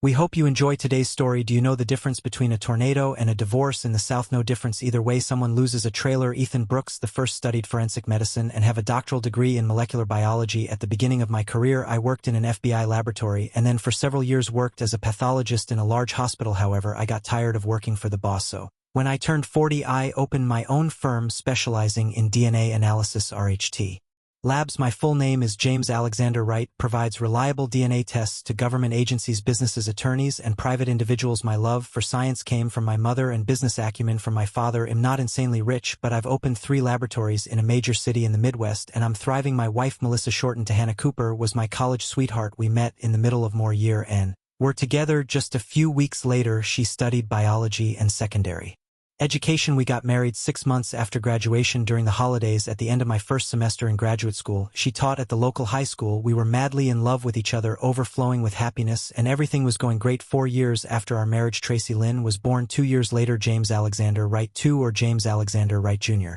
We hope you enjoy today's story. Do you know the difference between a tornado and a divorce in the South? No difference either way. Someone loses a trailer. Ethan Brooks the first studied forensic medicine and have a doctoral degree in molecular biology. At the beginning of my career, I worked in an FBI laboratory and then for several years worked as a pathologist in a large hospital. However, I got tired of working for the boss, so when I turned 40, I opened my own firm specializing in DNA analysis RHT. Labs. My full name is James Alexander Wright, provides reliable DNA tests to government agencies, businesses, attorneys, and private individuals. My love for science came from my mother and business acumen from my father. I'm not insanely rich, but I've opened 3 laboratories in a major city in the Midwest, and I'm thriving. My wife, Melissa, shortened to Hannah Cooper, was my college sweetheart. We met in the middle of more year and were together just a few weeks later. She studied biology and secondary education. We got married 6 months after graduation during the holidays at the end of my first semester in graduate school. She taught at the local high school. We were madly in love with each other, overflowing with happiness, and everything was going great. 4 years after our marriage, Tracy Lynn was born. 2 years later, James Alexander Wright II, or James Alexander Wright Jr.,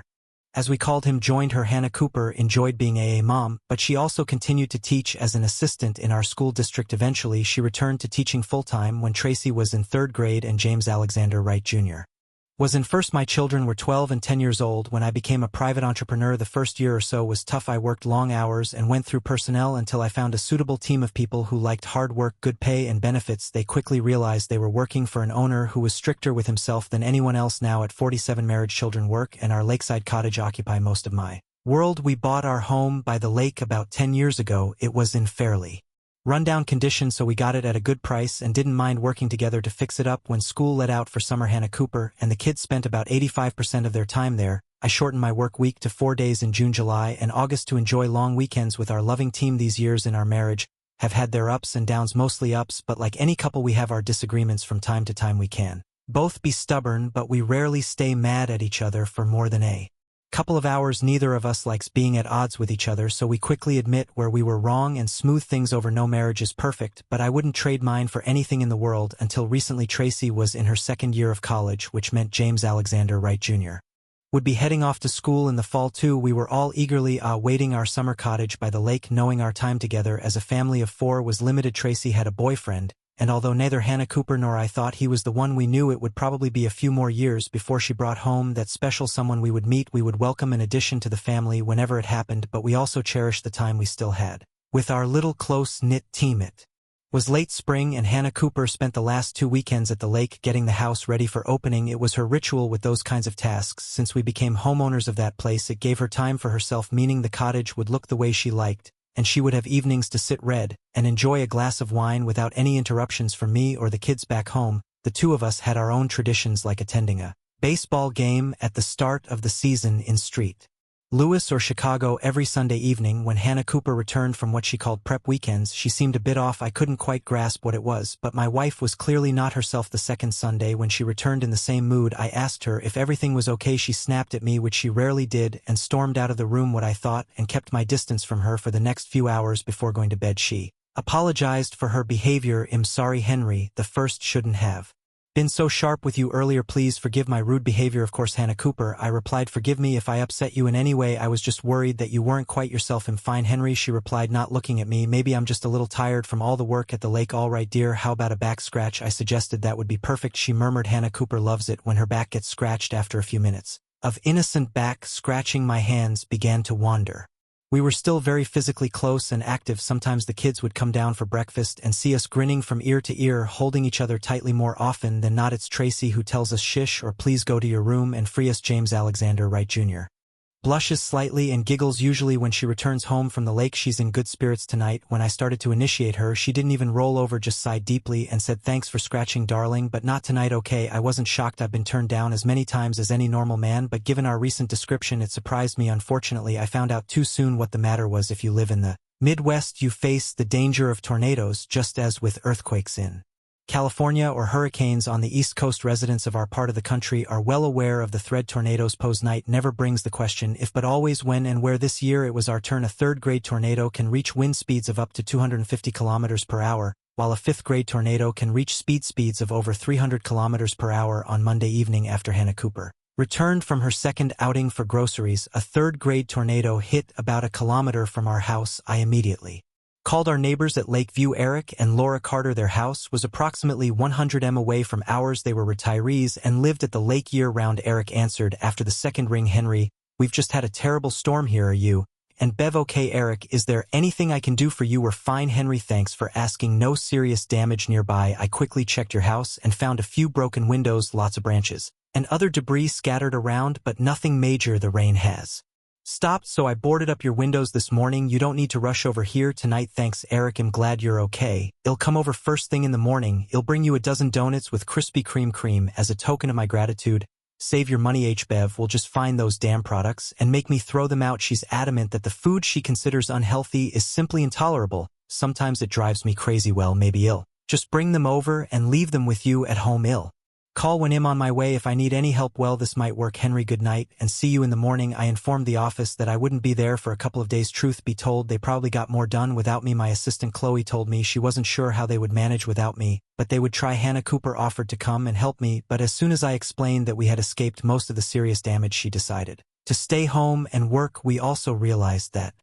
as we called him, joined her. Hannah Cooper enjoyed being a mom, but she also continued to teach as an assistant in our school district. Eventually, she returned to teaching full-time when Tracy was in 3rd grade and James Alexander Wright Jr. was in first. My children were 12 and 10 years old when I became a private entrepreneur. The first year or so was tough. I worked long hours and went through personnel until I found a suitable team of people who liked hard work, good pay, and benefits. They quickly realized they were working for an owner who was stricter with himself than anyone else. Now at 47, marriage, children, work, and our lakeside cottage occupy most of my world. We bought our home by the lake about 10 years ago. It was in fairly rundown condition, so we got it at a good price and didn't mind working together to fix it up. When school let out for summer, Hannah Cooper and the kids spent about 85% of their time there. I shortened my work week to 4 days in June, July, and August to enjoy long weekends with our loving team. These years in our marriage have had their ups and downs, mostly ups, but like any couple we have our disagreements from time to time. We can both be stubborn, but we rarely stay mad at each other for more than a couple of hours. Neither of us likes being at odds with each other, so we quickly admit where we were wrong and smooth things over. No marriage is perfect, but I wouldn't trade mine for anything in the world. Until recently, Tracy was in her 2nd year of college, which meant James Alexander Wright Jr. would be heading off to school in the fall too. We were all eagerly awaiting our summer cottage by the lake, knowing our time together as a family of 4 was limited. Tracy had a boyfriend, and although neither Hannah Cooper nor I thought he was the one, we knew it would probably be a few more years before she brought home that special someone we would meet, we would welcome an addition to the family whenever it happened. But we also cherished the time we still had with our little close-knit team. It was late spring, and Hannah Cooper spent the last 2 weekends at the lake getting the house ready for opening. It was her ritual with those kinds of tasks. Since we became homeowners of that place, it gave her time for herself, meaning the cottage would look the way she liked, and she would have evenings to sit read and enjoy a glass of wine without any interruptions from me or the kids back home. The 2 of us had our own traditions, like attending a baseball game at the start of the season in St. Louis or Chicago every Sunday evening. When Hannah Cooper returned from what she called prep weekends, she seemed a bit off. I couldn't quite grasp what it was, but my wife was clearly not herself. The second Sunday, when she returned in the same mood, I asked her if everything was okay. She snapped at me, which she rarely did, and stormed out of the room. What I thought, and kept my distance from her for the next few hours before going to bed. She apologized for her behavior. I'm sorry, Henry, the first shouldn't have been so sharp with you earlier. Please forgive my rude behavior. Of course, Hannah Cooper, I replied. Forgive me if I upset you in any way. I was just worried that you weren't quite yourself. I'm fine, Henry, she replied, not looking at me. Maybe I'm just a little tired from all the work at the lake. All right, dear, how about a back scratch? I suggested. That would be perfect, she murmured. Hannah Cooper loves it when her back gets scratched. After a few minutes of innocent back scratching, my hands began to wander. We were still very physically close and active. Sometimes the kids would come down for breakfast and see us grinning from ear to ear, holding each other tightly. More often than not, it's Tracy who tells us shish or please go to your room and free us. James Alexander Wright Jr. blushes slightly and giggles. Usually when she returns home from the lake, she's in good spirits. Tonight, when I started to initiate her, she didn't even roll over, just sighed deeply and said, thanks for scratching, darling, but not tonight. Okay, I wasn't shocked. I've been turned down as many times as any normal man, but given our recent description, it surprised me. Unfortunately, I found out too soon what the matter was. If you live in the Midwest, you face the danger of tornadoes, just as with earthquakes in California or hurricanes on the East Coast. Residents of our part of the country are well aware of the threat tornadoes pose. Night never brings the question if, but always when and where. This year it was our turn. A 3rd-grade tornado can reach wind speeds of up to 250 kilometers per hour, while a 5th-grade tornado can reach speeds of over 300 kilometers per hour. On Monday evening, after Hannah Cooper returned from her 2nd outing for groceries, a 3rd-grade tornado hit about a kilometer from our house. I immediately Called our neighbors at Lakeview. Eric and Laura Carter. Their house was approximately 100 m away from ours. They were retirees and lived at the lake year-round. Eric answered after the second ring. Henry, we've just had a terrible storm here. Are you and Bev okay? Eric, is there anything I can do for you? We're fine. Henry, thanks for asking. No serious damage nearby. I quickly checked your house and found a few broken windows, lots of branches, and other debris scattered around, but nothing major. The rain has stopped, so I boarded up your windows this morning. You don't need to rush over here tonight. Thanks, Eric. I'm glad you're okay. I'll come over first thing in the morning. I'll bring you a dozen donuts with Krispy Kreme cream as a token of my gratitude. Save your money. Bev will just find those damn products and make me throw them out. She's adamant that the food she considers unhealthy is simply intolerable. Sometimes it drives me crazy. Well, maybe I'll just bring them over and leave them with you at home. I'll call when I'm on my way if I need any help. Well, this might work. Henry, good night and see you in the morning. I informed the office that I wouldn't be there for a couple of days. Truth be told, they probably got more done without me. My assistant Chloe told me she wasn't sure how they would manage without me, but they would try. Hannah Cooper offered to come and help me, but as soon as I explained that we had escaped most of the serious damage, she decided to stay home and work. We also realized that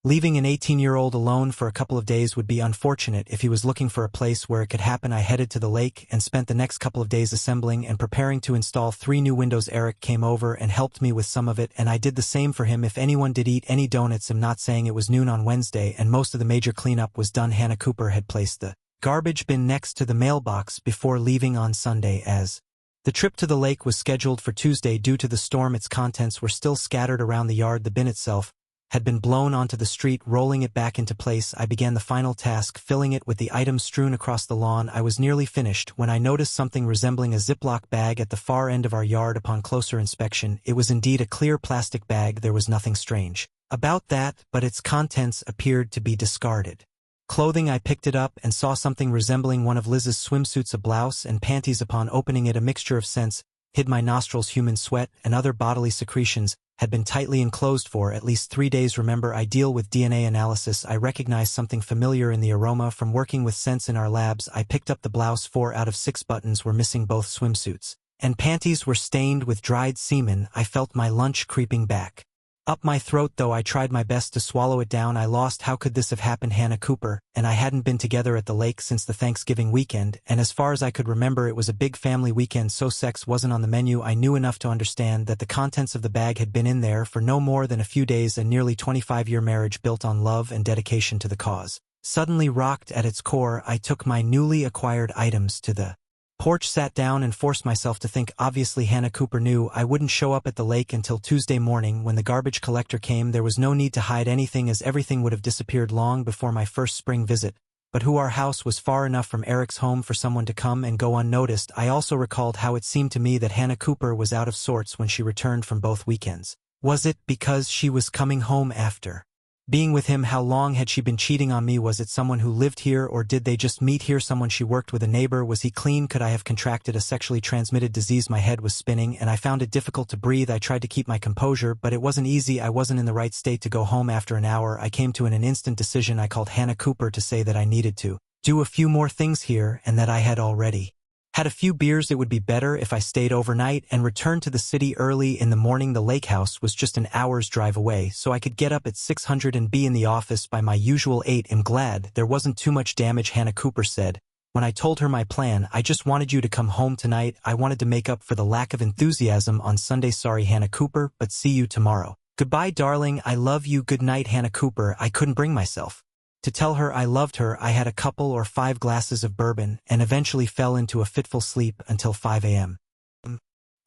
leaving an 18-year-old alone for a couple of days would be unfortunate if he was looking for a place where it could happen. I headed to the lake and spent the next couple of days assembling and preparing to install 3 new windows. Eric came over and helped me with some of it, and I did the same for him. If anyone did eat any donuts, I'm not saying. It was noon on Wednesday, and most of the major cleanup was done. Hannah Cooper had placed the garbage bin next to the mailbox before leaving on Sunday. As the trip to the lake was scheduled for Tuesday due to the storm, its contents were still scattered around the yard. The bin itself had been blown onto the street. Rolling it back into place, I began the final task, filling it with the items strewn across the lawn. I was nearly finished when I noticed something resembling a Ziploc bag at the far end of our yard. Upon closer inspection, it was indeed a clear plastic bag. There was nothing strange about that, but its contents appeared to be discarded clothing. I picked it up and saw something resembling one of Liz's swimsuits, a blouse and panties. Upon opening it, a mixture of scents hid my nostrils. Human sweat and other bodily secretions had been tightly enclosed for at least 3 days. Remember, I deal with DNA analysis. I recognized something familiar in the aroma from working with scents in our labs. I picked up the blouse. 4 out of 6 buttons were missing. Both swimsuits and panties were stained with dried semen. I felt my lunch creeping back up my throat, though I tried my best to swallow it down. I lost. How could this have happened? Hannah Cooper and I hadn't been together at the lake since the Thanksgiving weekend, and as far as I could remember, it was a big family weekend, so sex wasn't on the menu. I knew enough to understand that the contents of the bag had been in there for no more than a few days. A nearly 25-year marriage built on love and dedication to the cause suddenly rocked at its core. I took my newly acquired items to the porch, sat down, and forced myself to think. Obviously, Hannah Cooper knew I wouldn't show up at the lake until Tuesday morning when the garbage collector came. There was no need to hide anything, as everything would have disappeared long before my first spring visit. But our house was far enough from Eric's home for someone to come and go unnoticed. I also recalled how it seemed to me that Hannah Cooper was out of sorts when she returned from both weekends. Was it because she was coming home after being with him? How long had she been cheating on me? Was it someone who lived here, or did they just meet here? Someone she worked with, a neighbor? Was he clean? Could I have contracted a sexually transmitted disease? My head was spinning, and I found it difficult to breathe. I tried to keep my composure, but it wasn't easy. I wasn't in the right state to go home. After an hour, I came to an instant decision. I called Hannah Cooper to say that I needed to do a few more things here, and that I had already had a few beers. It would be better if I stayed overnight and returned to the city early in the morning. The lake house was just an hour's drive away, so I could get up at 600 and be in the office by my usual 8. I'm glad there wasn't too much damage, Hannah Cooper said. When I told her my plan, I just wanted you to come home tonight. I wanted to make up for the lack of enthusiasm on Sunday. Sorry, Hannah Cooper, but see you tomorrow. Goodbye, darling. I love you. Good night, Hannah Cooper. I couldn't bring myself to tell her I loved her. I had a couple or 5 glasses of bourbon and eventually fell into a fitful sleep until 5 a.m.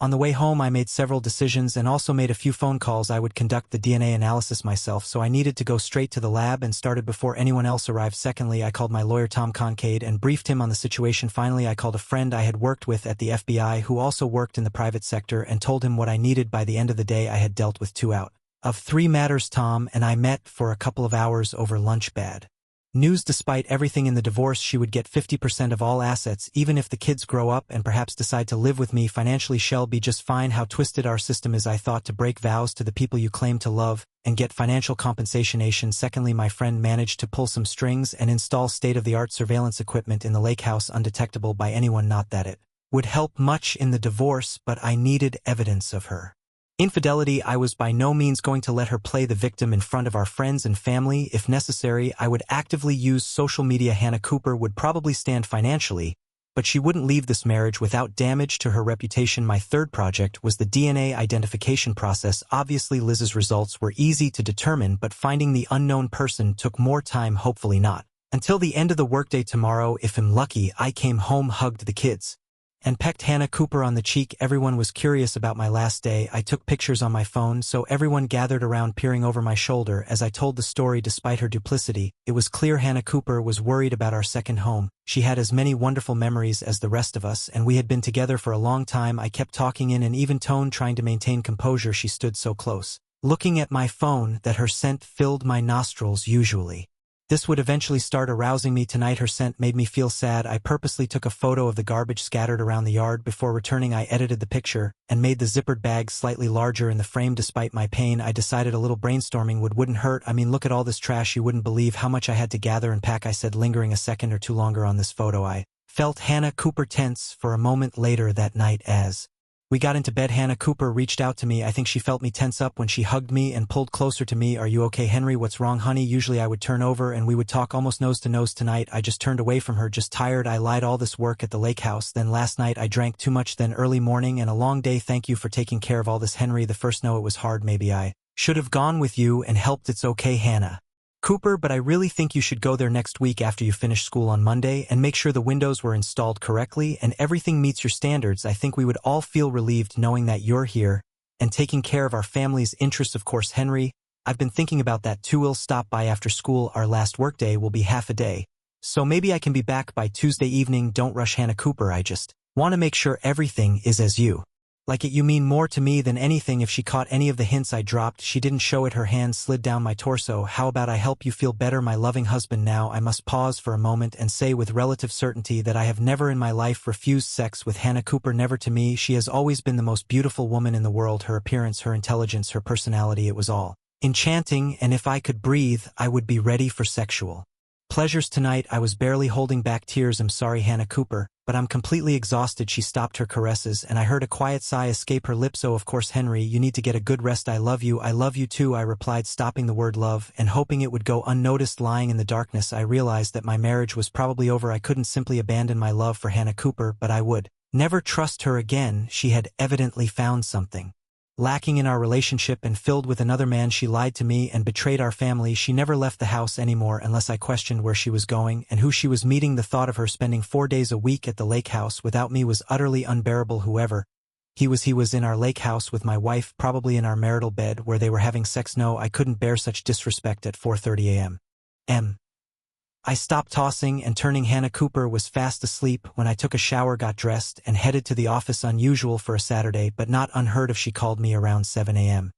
On the way home, I made several decisions and also made a few phone calls. I would conduct the DNA analysis myself, so I needed to go straight to the lab and started before anyone else arrived. Secondly, I called my lawyer Tom Concade and briefed him on the situation. Finally, I called a friend I had worked with at the FBI who also worked in the private sector and told him what I needed. By the end of the day, I had dealt with 2 out of 3 matters. Tom and I met for a couple of hours over lunch. Bad news: despite everything in the divorce, she would get 50% of all assets, even if the kids grow up and perhaps decide to live with me. Financially, she'll be just fine. How twisted our system is. I thought, to break vows to the people you claim to love and get financial compensation. Secondly, my friend managed to pull some strings and install state-of-the-art surveillance equipment in the lake house, undetectable by anyone. Not that it would help much in the divorce, but I needed evidence of her Infidelity, I was by no means going to let her play the victim in front of our friends and family. If necessary, I would actively use social media. Hannah Cooper would probably stand financially, but she wouldn't leave this marriage without damage to her reputation. My third project was the DNA identification process. Obviously, Liz's results were easy to determine, but finding the unknown person took more time. Hopefully not until the end of the workday tomorrow. If I'm lucky, I came home, hugged the kids, and pecked Hannah Cooper on the cheek. Everyone was curious about my last day. I took pictures on my phone, so everyone gathered around, peering over my shoulder as I told the story. Despite her duplicity, it was clear Hannah Cooper was worried about our second home. She had as many wonderful memories as the rest of us, and we had been together for a long time. I kept talking in an even tone, trying to maintain composure. She stood so close, looking at my phone, that her scent filled my nostrils. Usually, this would eventually start arousing me. Tonight her scent made me feel sad. I purposely took a photo of the garbage scattered around the yard. Before returning, I edited the picture and made the zippered bag slightly larger in the frame. Despite my pain, I decided a little brainstorming wouldn't hurt. I mean, look at all this trash. You wouldn't believe how much I had to gather and pack, I said, lingering a second or two longer on this photo. I felt Hannah Cooper tense for a moment. Later that night, as we got into bed, Hannah Cooper reached out to me. I think she felt me tense up when she hugged me and pulled closer to me. "Are you okay, Henry? What's wrong, honey?" Usually I would turn over and we would talk almost nose to nose. Tonight I just turned away from her, just tired. I lied. All this work at the lake house, then last night I drank too much, then early morning and a long day. Thank you for taking care of all this, Henry. The first know it was hard. Maybe I should have gone with you and helped. It's okay, Hannah Cooper, but I really think you should go there next week after you finish school on Monday and make sure the windows were installed correctly and everything meets your standards. I think we would all feel relieved knowing that you're here and taking care of our family's interests. Of course, Henry, I've been thinking about that too. We'll stop by after school. Our last workday will be half a day, so maybe I can be back by Tuesday evening. Don't rush, Hannah Cooper. I just want to make sure everything is as you like it. You mean more to me than anything. If she caught any of the hints I dropped, she didn't show it. Her hand slid down my torso. How about I help you feel better, my loving husband? Now I must pause for a moment and say with relative certainty that I have never in my life refused sex with Hannah Cooper. Never. To me, she has always been the most beautiful woman in the world. Her appearance, her intelligence, her personality, it was all enchanting, and if I could breathe, I would be ready for sexual pleasures tonight. I was barely holding back tears. I'm sorry, Hannah Cooper, but I'm completely exhausted. She stopped her caresses, and I heard a quiet sigh escape her lips. Oh, of course, Henry, you need to get a good rest. I love you. I love you too, I replied, stopping the word love and hoping it would go unnoticed. Lying in the darkness, I realized that my marriage was probably over. I couldn't simply abandon my love for Hannah Cooper, but I would never trust her again. She had evidently found something lacking in our relationship, and filled with another man. She lied to me and betrayed our family. She never left the house anymore unless I questioned where she was going and who she was meeting. The thought of her spending 4 days a week at the lake house without me was utterly unbearable. Whoever he was in our lake house with my wife, probably in our marital bed where they were having sex. No, I couldn't bear such disrespect at 4:30 a.m. I stopped tossing and turning. Hannah Cooper was fast asleep when I took a shower, got dressed, and headed to the office. Unusual for a Saturday, but not unheard of. She called me around 7 a.m.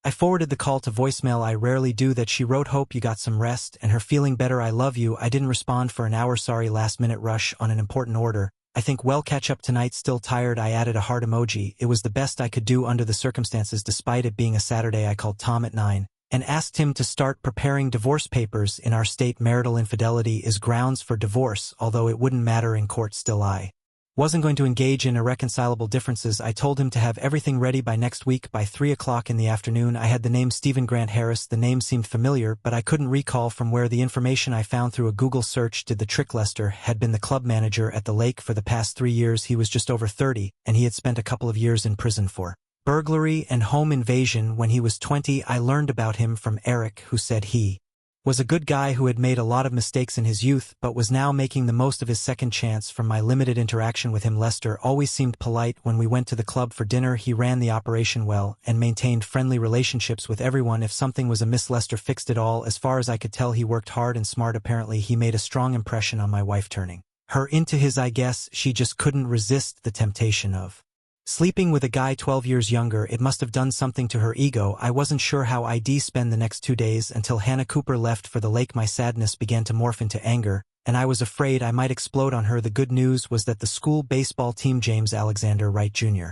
I forwarded the call to voicemail. I rarely do that. She wrote, "Hope you got some rest and her feeling better. I love you." I didn't respond for an hour. Sorry, last minute rush on an important order. I think we'll catch up tonight. Still tired. I added a heart emoji. It was the best I could do under the circumstances. Despite it being a Saturday, I called Tom at 9 and asked him to start preparing divorce papers. In our state, marital infidelity is grounds for divorce, although it wouldn't matter in court. Still, I wasn't going to engage in irreconcilable differences. I told him to have everything ready by next week. By 3 o'clock in the afternoon, I had the name Stephen Grant Harris. The name seemed familiar, but I couldn't recall from where. The information I found through a Google search did the trick. Lester had been the club manager at the lake for the past 3 years. He was just over 30, and he had spent a couple of years in prison for burglary and home invasion when he was 20. I learned about him from Eric, who said he was a good guy who had made a lot of mistakes in his youth but was now making the most of his second chance. From my limited interaction with him, Lester always seemed polite. When we went to the club for dinner, he ran the operation well and maintained friendly relationships with everyone. If something was amiss, Lester fixed it all. As far as I could tell, he worked hard and smart. Apparently, he made a strong impression on my wife, turning her into his. I guess she just couldn't resist the temptation of sleeping with a guy 12 years younger. It must have done something to her ego. I wasn't sure how I'd spend the next 2 days until Hannah Cooper left for the lake. My sadness began to morph into anger, and I was afraid I might explode on her. The good news was that the school baseball team James Alexander Wright Jr.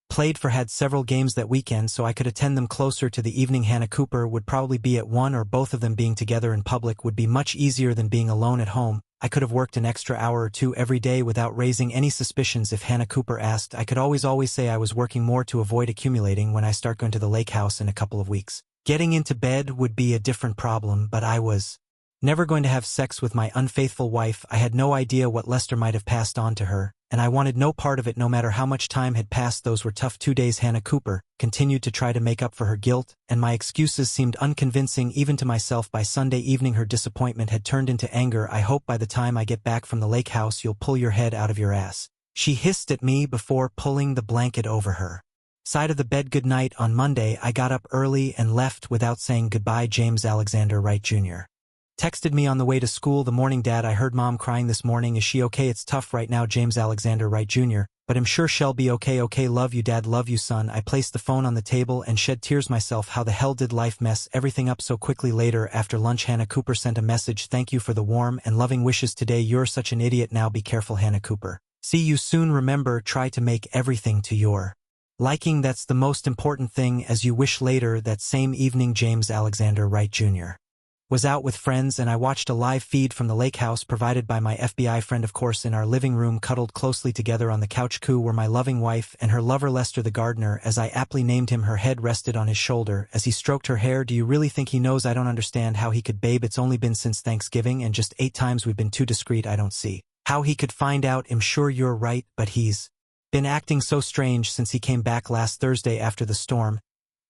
played for had several games that weekend, so I could attend them closer to the evening. Hannah Cooper would probably be at one or both of them. Being together in public would be much easier than being alone at home. I could have worked an extra hour or two every day without raising any suspicions if Hannah Cooper asked. I could always say I was working more to avoid accumulating when I start going to the lake house in a couple of weeks. Getting into bed would be a different problem, but I was never going to have sex with my unfaithful wife. I had no idea what Lester might have passed on to her, and I wanted no part of it no matter how much time had passed. Those were tough 2 days. Hannah Cooper continued to try to make up for her guilt, and my excuses seemed unconvincing even to myself. By Sunday evening her disappointment had turned into anger. I hope by the time I get back from the lake house you'll pull your head out of your ass, she hissed at me before pulling the blanket over her side of the bed. Good night. On Monday I got up early and left without saying goodbye. James Alexander Wright Jr. texted me on the way to school. The morning, Dad, I heard Mom crying this morning. Is she okay? It's tough right now. James Alexander Wright Jr. But I'm sure she'll be okay. Okay, love you, Dad. Love you, son. I placed the phone on the table and shed tears myself. How the hell did life mess everything up so quickly? Later, after lunch, Hannah Cooper sent a message. Thank you for the warm and loving wishes today. You're such an idiot. Now be careful, Hannah Cooper. See you soon. Remember, try to make everything to your liking. That's the most important thing. As you wish. Later that same evening, James Alexander Wright Jr. was out with friends, and I watched a live feed from the lake house provided by my FBI friend. Of course, in our living room, cuddled closely together on the couch, were my loving wife and her lover Lester the gardener, as I aptly named him. Her head rested on his shoulder as he stroked her hair. Do you really think he knows? I don't understand how he could, babe. It's only been since Thanksgiving and just 8 times we've been too discreet. I don't see how he could find out. I'm sure you're right, but he's been acting so strange since he came back last Thursday after the storm.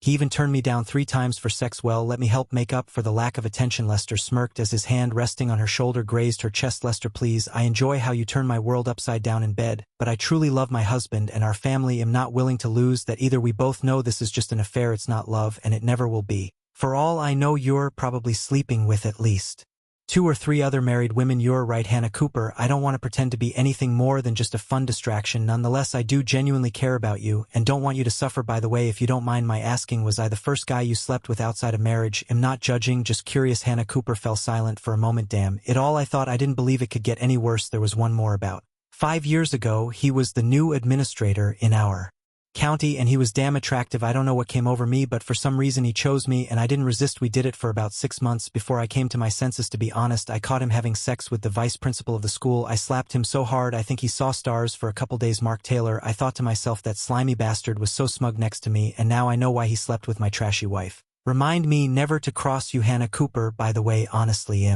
He even turned me down 3 times for sex. Well, let me help make up for the lack of attention. Lester smirked as his hand resting on her shoulder grazed her chest. Lester, please, I enjoy how you turn my world upside down in bed, but I truly love my husband and our family. I'm not willing to lose that either. We both know this is just an affair. It's not love, and it never will be. For all I know, you're probably sleeping with at least 2 or 3 other married women. You're right, Hannah Cooper. I don't want to pretend to be anything more than just a fun distraction. Nonetheless, I do genuinely care about you and don't want you to suffer. By the way, if you don't mind my asking, was I the first guy you slept with outside of marriage? I'm not judging, just curious. Hannah Cooper fell silent for a moment. Damn it all, I thought. I didn't believe it could get any worse. There was one more. About 5 years ago, he was the new administrator in our county, and he was damn attractive. I don't know what came over me, but for some reason he chose me, and I didn't resist. We did it for about 6 months before I came to my senses. To be honest, I caught him having sex with the vice principal of the school. I slapped him so hard I think he saw stars for a couple days. Mark Taylor. I thought to myself, that slimy bastard was so smug next to me, and now I know why he slept with my trashy wife. Remind me never to cross you, Hannah Cooper. By the way, honestly,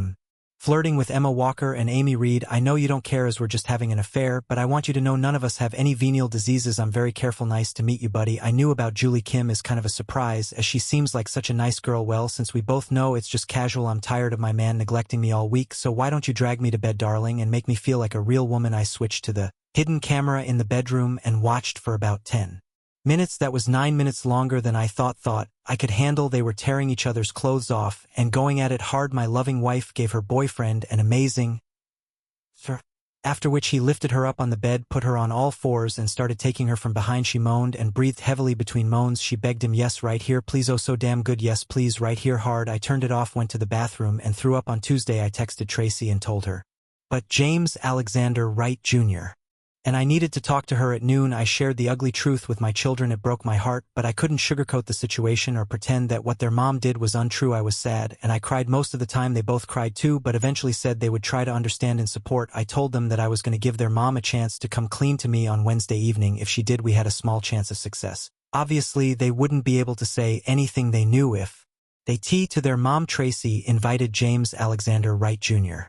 flirting with Emma Walker and Amy Reed. I know you don't care as we're just having an affair, but I want you to know none of us have any venial diseases. I'm very careful. Nice to meet you, buddy. I knew about Julie Kim as kind of a surprise, as she seems like such a nice girl. Well, since we both know it's just casual, I'm tired of my man neglecting me all week, so why don't you drag me to bed, darling, and make me feel like a real woman? I switched to the hidden camera in the bedroom and watched for about 10 minutes. That was 9 minutes longer than I thought I could handle. They were tearing each other's clothes off and going at it hard. My loving wife gave her boyfriend an amazing after which he lifted her up on the bed, put her on all fours, and started taking her from behind. She moaned and breathed heavily between moans. She begged him, yes, right here, please, oh so damn good, yes, please, right here, hard. I turned it off, went to the bathroom, and threw up. On Tuesday I texted Tracy and told her. But James Alexander Wright Jr. and I needed to talk to her at noon. I shared the ugly truth with my children. It broke my heart, but I couldn't sugarcoat the situation or pretend that what their mom did was untrue. I was sad, and I cried most of the time. They both cried too, but eventually said they would try to understand and support. I told them that I was going to give their mom a chance to come clean to me on Wednesday evening. If she did, we had a small chance of success. Obviously, they wouldn't be able to say anything they knew if they to their mom. Tracy invited James Alexander Wright Jr.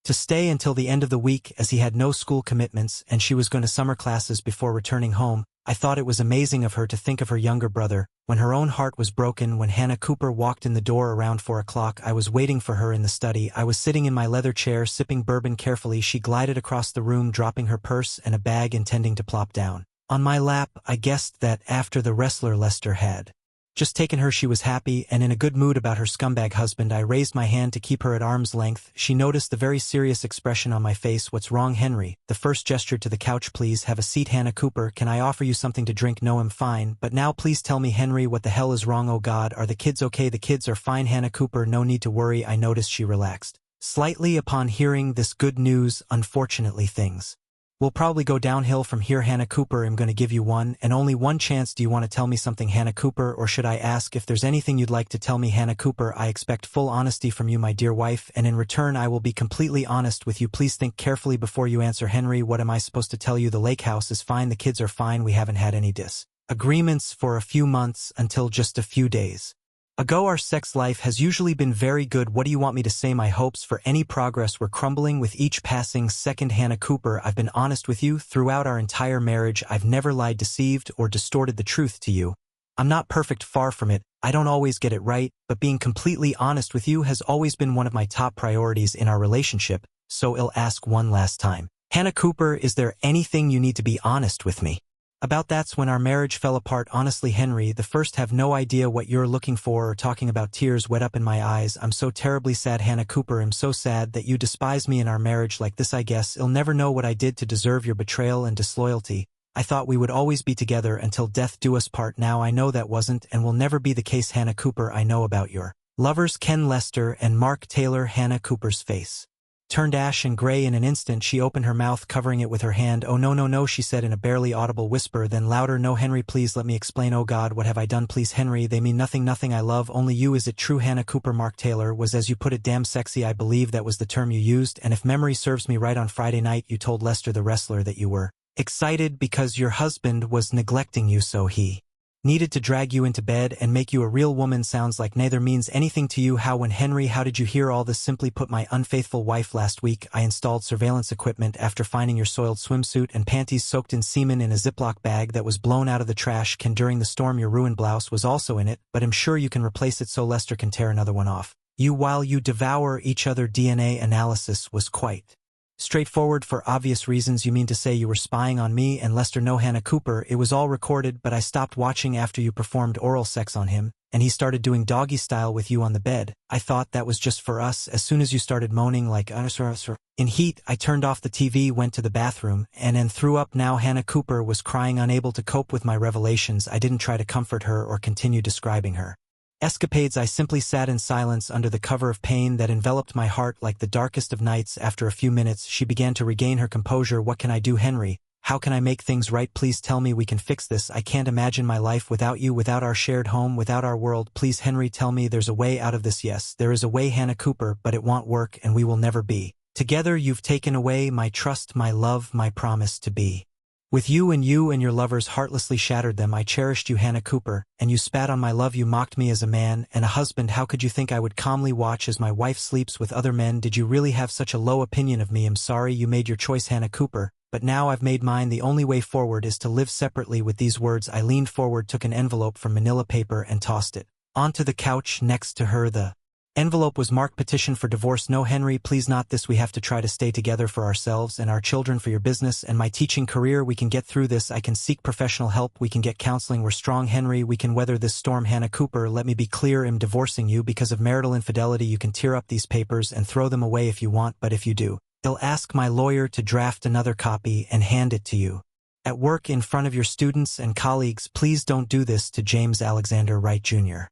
to stay until the end of the week, as he had no school commitments and she was going to summer classes before returning home. I thought it was amazing of her to think of her younger brother when her own heart was broken. When Hannah Cooper walked in the door around 4 o'clock, I was waiting for her in the study. I was sitting in my leather chair sipping bourbon. Carefully she glided across the room, dropping her purse and a bag, intending to plop down on my lap. I guessed that after the wrestler Lester had just taken her, she was happy and in a good mood about her scumbag husband. I raised my hand to keep her at arm's length. She noticed the very serious expression on my face. What's wrong, Henry? The first gestured to the couch. Please have a seat, Hannah Cooper. Can I offer you something to drink? No, I'm fine, but now please tell me, Henry, what the hell is wrong? Oh God, are the kids okay? The kids are fine, Hannah Cooper. No need to worry. I noticed she relaxed slightly upon hearing this good news. Unfortunately, things We'll probably go downhill from here. Hannah Cooper, I'm going to give you one and only one chance. Do you want to tell me something, Hannah Cooper, or should I ask if there's anything you'd like to tell me? Hannah Cooper, I expect full honesty from you, my dear wife, and in return I will be completely honest with you. Please think carefully before you answer. Henry, what am I supposed to tell you? The lake house is fine, the kids are fine, we haven't had any disagreements for a few months until just a few days ago. Our sex life has usually been very good. What do you want me to say? My hopes for any progress were crumbling with each passing second. Hannah Cooper, I've been honest with you throughout our entire marriage. I've never lied, deceived, or distorted the truth to you. I'm not perfect, far from it. I don't always get it right, but being completely honest with you has always been one of my top priorities in our relationship, so I'll ask one last time. Hannah Cooper, is there anything you need to be honest with me about? That's when our marriage fell apart. Honestly, Henry, the first have no idea what you're looking for or talking about. Tears wet up in my eyes. I'm so terribly sad, Hannah Cooper. I'm so sad that you despise me in our marriage like this. I guess I'll never know what I did to deserve your betrayal and disloyalty. I thought we would always be together until death do us part. Now I know that wasn't and will never be the case. Hannah Cooper, I know about your lovers Ken Lester and Mark Taylor. Hannah Cooper's face turned ash and gray in an instant. She opened her mouth, covering it with her hand. Oh, no, no, no, she said in a barely audible whisper, then louder. No, Henry, please let me explain. Oh God, what have I done? Please, Henry, they mean nothing, nothing. I love only you. Is it true? Hannah Cooper, Mark Taylor was, as you put it, damn sexy. I believe that was the term you used, and if memory serves me right, on Friday night you told Lester the wrestler that you were excited because your husband was neglecting you, so he needed to drag you into bed and make you a real woman. Sounds like neither means anything to you. How? When? Henry, how did you hear all this? Simply put, my unfaithful wife. Last week I installed surveillance equipment after finding your soiled swimsuit and panties soaked in semen in a Ziploc bag that was blown out of the trash can during the storm. Your ruined blouse was also in it, but I'm sure you can replace it so Lester can tear another one off you while you devour each other. DNA analysis was quite straightforward for obvious reasons. You mean to say you were spying on me and Lester? No, Hannah Cooper, it was all recorded, but I stopped watching after you performed oral sex on him, and he started doing doggy style with you on the bed. I thought that was just for us. As soon as you started moaning like in heat, I turned off the TV, went to the bathroom, and then threw up. Now Hannah Cooper was crying, unable to cope with my revelations. I didn't try to comfort her or continue describing her escapades. I simply sat in silence under the cover of pain that enveloped my heart like the darkest of nights. After a few minutes, she began to regain her composure. What can I do, Henry? How can I make things right? Please tell me we can fix this. I can't imagine my life without you, without our shared home, without our world. Please, Henry, tell me there's a way out of this. Yes, there is a way, Hannah Cooper, but it won't work and we will never be together. You've taken away my trust, my love, my promise to be with you, and your lovers heartlessly shattered them. I cherished you, Hannah Cooper, and you spat on my love. You mocked me as a man and a husband. How could you think I would calmly watch as my wife sleeps with other men? Did you really have such a low opinion of me? I'm sorry you made your choice, Hannah Cooper, but now I've made mine. The only way forward is to live separately. With these words, I leaned forward, took an envelope from manila paper and tossed it onto the couch next to her. The envelope was marked petition for divorce. No, Henry, please, not this. We have to try to stay together for ourselves and our children, for your business and my teaching career. We can get through this. I can seek professional help. We can get counseling. We're strong, Henry. We can weather this storm. Hannah Cooper, let me be clear. I'm divorcing you because of marital infidelity. You can tear up these papers and throw them away if you want, but if you do, I'll ask my lawyer to draft another copy and hand it to you at work in front of your students and colleagues. Please don't do this to James Alexander Wright Jr.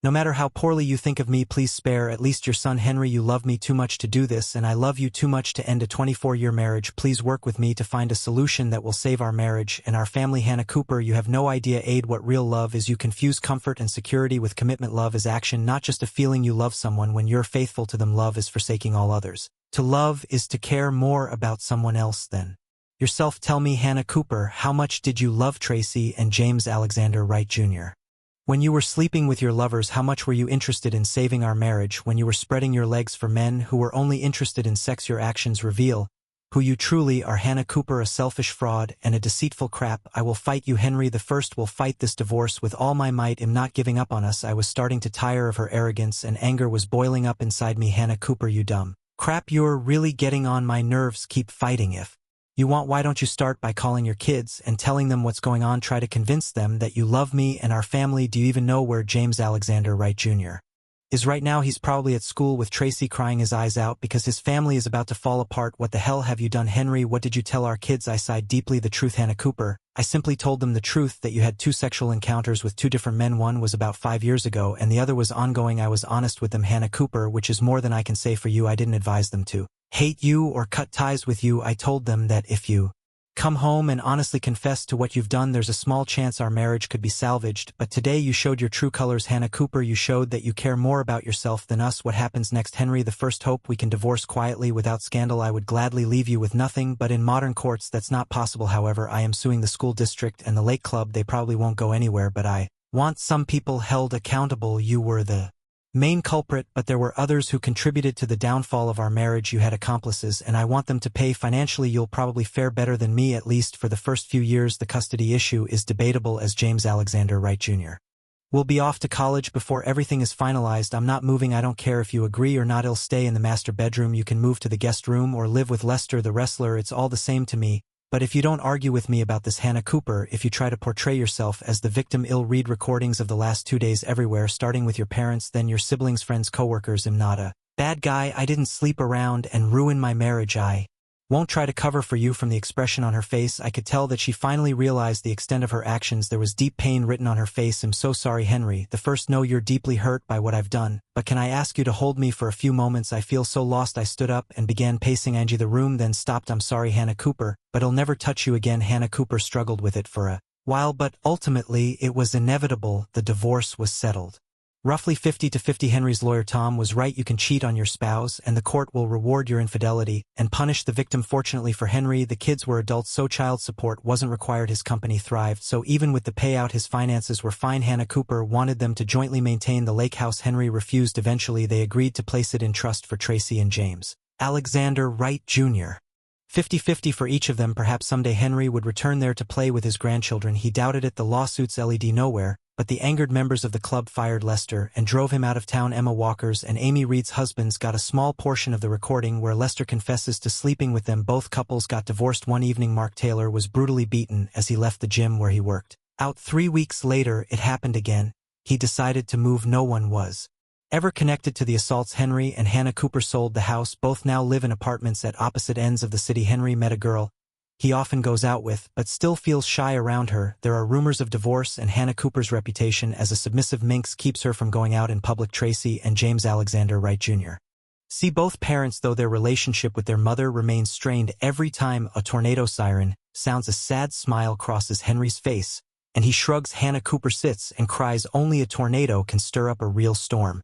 No matter how poorly you think of me, please spare at least your son, Henry. You love me too much to do this, and I love you too much to end a 24-year marriage. Please work with me to find a solution that will save our marriage and our family. Hannah Cooper, you have no idea, Aid, what real love is. You confuse comfort and security with commitment. Love is action, not just a feeling. You love someone when you're faithful to them. Love is forsaking all others. To love is to care more about someone else than yourself. Tell me, Hannah Cooper, how much did you love Tracy and James Alexander Wright Jr.? When you were sleeping with your lovers, how much were you interested in saving our marriage? When you were spreading your legs for men who were only interested in sex, your actions reveal who you truly are. Hannah Cooper, a selfish fraud and a deceitful crap. I will fight you, Henry the First will fight this divorce with all my might. I'm not giving up on us. I was starting to tire of her arrogance and anger was boiling up inside me. Hannah Cooper, you dumb crap, you're really getting on my nerves. Keep fighting. If you want, why don't you start by calling your kids and telling them what's going on? Try to convince them that you love me and our family. Do you even know where James Alexander Wright Jr. is right now? He's probably at school with Tracy, crying his eyes out because his family is about to fall apart. What the hell have you done, Henry? What did you tell our kids? I sighed deeply. The truth, Hannah Cooper. I simply told them the truth, that you had 2 sexual encounters with 2 different men. One was about 5 years ago and the other was ongoing. I was honest with them, Hannah Cooper, which is more than I can say for you. I didn't advise them to hate you or cut ties with you. I told them that if you Come home and honestly confess to what you've done. There's a small chance our marriage could be salvaged, but today you showed your true colors, Hannah Cooper. You showed that you care more about yourself than us. What happens next, Henry? The first hope we can divorce quietly without scandal. I would gladly leave you with nothing, but in modern courts that's not possible. However, I am suing the school district and the lake club. They probably won't go anywhere, but I want some people held accountable. You were the main culprit, but there were others who contributed to the downfall of our marriage. You had accomplices, and I want them to pay financially. You'll probably fare better than me, at least for the first few years. The custody issue is debatable, as James Alexander Wright Jr. will be off to college before everything is finalized. I'm not moving. I don't care if you agree or not. He'll stay in the master bedroom. You can move to the guest room or live with Lester the wrestler. It's all the same to me. But if you don't argue with me about this, Hannah Cooper, if you try to portray yourself as the victim, I'll read recordings of the last 2 days everywhere, starting with your parents, then your siblings, friends, coworkers. I'm not a bad guy. I didn't sleep around and ruin my marriage. I won't try to cover for you. From the expression on her face, I could tell that she finally realized the extent of her actions. There was deep pain written on her face. I'm so sorry, Henry. The first, no, you're deeply hurt by what I've done, but can I ask you to hold me for a few moments? I feel so lost. I stood up and began pacing Angie the room, then stopped. I'm sorry, Hannah Cooper, but I'll never touch you again. Hannah Cooper struggled with it for a while, but ultimately it was inevitable. The divorce was settled. Roughly 50-50. Henry's lawyer Tom was right. You can cheat on your spouse, and the court will reward your infidelity and punish the victim. Fortunately for Henry, the kids were adults, so child support wasn't required. His company thrived, so even with the payout, his finances were fine. Hannah Cooper wanted them to jointly maintain the lake house. Henry refused. Eventually, they agreed to place it in trust for Tracy and James Alexander Wright Jr. 50-50 for each of them. Perhaps someday Henry would return there to play with his grandchildren. He doubted it. The lawsuits led nowhere, but the angered members of the club fired Lester and drove him out of town. Emma Walker's and Amy Reed's husbands got a small portion of the recording where Lester confesses to sleeping with them. Both couples got divorced. One evening, Mark Taylor was brutally beaten as he left the gym where he worked out. 3 weeks later, it happened again. He decided to move. No one was ever connected to the assaults. Henry and Hannah Cooper sold the house. Both now live in apartments at opposite ends of the city. Henry met a girl he often goes out with, but still feels shy around her. There are rumors of divorce, and Hannah Cooper's reputation as a submissive minx keeps her from going out in public. Tracy and James Alexander Wright Jr. see both parents, though their relationship with their mother remains strained. Every time a tornado siren sounds, a sad smile crosses Henry's face, and he shrugs. Hannah Cooper sits and cries. Only a tornado can stir up a real storm.